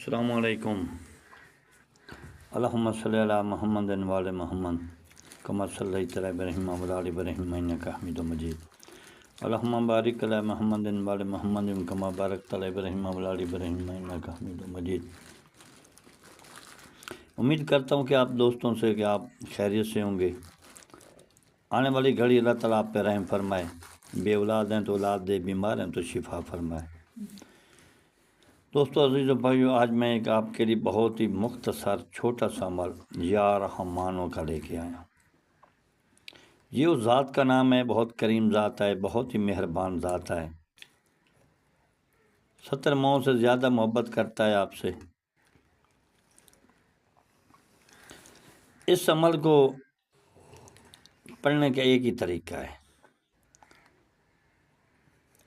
السلام علیکم۔ اللہم صلی علی محمد وعلی محمد کما صلیت علی ابراہیم وعلی آل ابراہیم انک حمید مجید۔ اللہم بارک علی محمد وعلی محمد کما بارکت علی ابراہیم وعلی آل ابراہیم انک حمید مجید۔ امید کرتا ہوں کہ آپ دوستوں سے کہ آپ خیریت سے ہوں گے۔ آنے والی گھڑی اللہ تعالیٰ آپ پہ رحم فرمائے۔ بے اولاد ہیں تو اولاد دے، بیمار ہیں تو شفا فرمائے۔ دوستو عزیز و بھائیو، آج میں ایک آپ کے لیے بہت ہی مختصر چھوٹا سا عمل یا رحمانوں کا لے کے آیا۔ یہ اس ذات کا نام ہے، بہت کریم ذات ہے، بہت ہی مہربان ذات ہے، 70 ماؤں سے زیادہ محبت کرتا ہے آپ سے۔ اس عمل کو پڑھنے کا ایک ہی طریقہ ہے،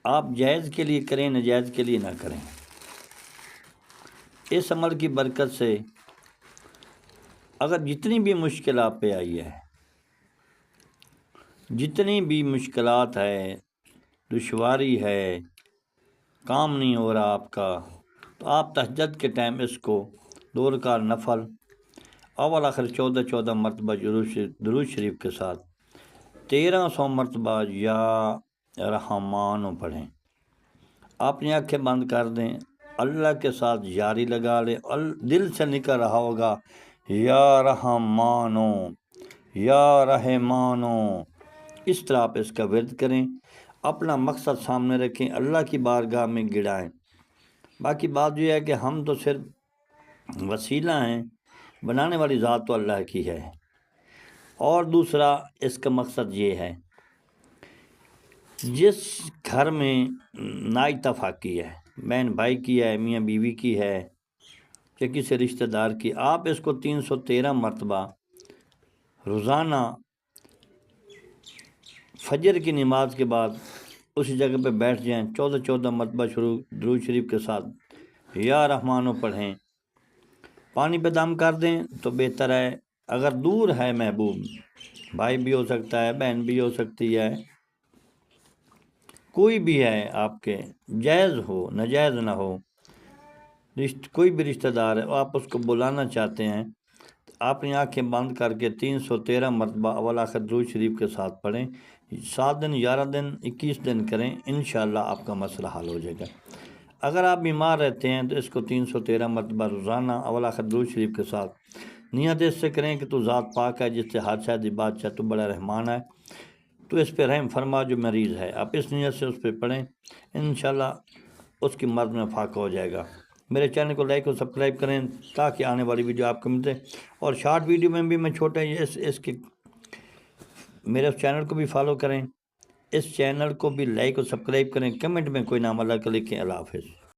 آپ جائز کے لیے کریں، ناجائز کے لیے نہ کریں۔ اس عمل کی برکت سے اگر جتنی بھی مشکل آپ پہ آئی ہے، جتنی بھی مشکلات ہے، دشواری ہے، کام نہیں ہو رہا آپ کا، تو آپ تہجد کے ٹائم اس کو 2 رکعت نفل اول آخر 14 مرتبہ درود شریف کے ساتھ 1300 مرتبہ یا رحمانو پڑھیں۔ اپنی آنکھیں بند کر دیں، اللہ کے ساتھ جاری لگا لیں، دل سے نکل رہا ہوگا یا رحمانو یا رحمانو۔ اس طرح آپ اس کا ورد کریں، اپنا مقصد سامنے رکھیں، اللہ کی بارگاہ میں گڑائیں۔ باقی بات یہ ہے کہ ہم تو صرف وسیلہ ہیں، بنانے والی ذات تو اللہ کی ہے۔ اور دوسرا اس کا مقصد یہ ہے، جس گھر میں نااتفاقی ہے، بہن بھائی کی ہے، میاں بیوی کی ہے، یا کسی رشتہ دار کی، آپ اس کو 313 مرتبہ روزانہ فجر کی نماز کے بعد اسی جگہ پہ بیٹھ جائیں، 14 مرتبہ درود شریف کے ساتھ یا رحمانو پڑھیں، پانی پہ دم کر دیں تو بہتر ہے۔ اگر دور ہے محبوب، بھائی بھی ہو سکتا ہے، بہن بھی ہو سکتی ہے، کوئی بھی ہے آپ کے، جائز ہو ناجائز نہ ہو، کوئی بھی رشتہ دار ہے، آپ اس کو بلانا چاہتے ہیں، اپنی آنکھیں بند کر کے 313 مرتبہ اول آخر درود شریف کے ساتھ پڑھیں۔ 7 دن، 11 دن، 21 دن کریں، انشاءاللہ آپ کا مسئلہ حل ہو جائے گا۔ اگر آپ بیمار رہتے ہیں تو اس کو 313 مرتبہ روزانہ اول آخر درود شریف کے ساتھ نیت اس سے کریں کہ تو ذات پاک ہے، جس سے ہر شاید بادشاہ تو بڑا رحمان ہے، تو اس پہ رحم فرما جو مریض ہے۔ آپ اس نیت سے اس پہ پڑھیں، انشاءاللہ اس کی مرض میں فاقہ ہو جائے گا۔ میرے چینل کو لائک اور سبسکرائب کریں تاکہ آنے والی ویڈیو آپ کو ملتے، اور شارٹ ویڈیو میں بھی میں چھوٹے اس کے میرے اس چینل کو بھی فالو کریں، اس چینل کو بھی لائک اور سبسکرائب کریں، کمنٹ میں کوئی نام اللہ کا لکھیں۔ اللہ حافظ۔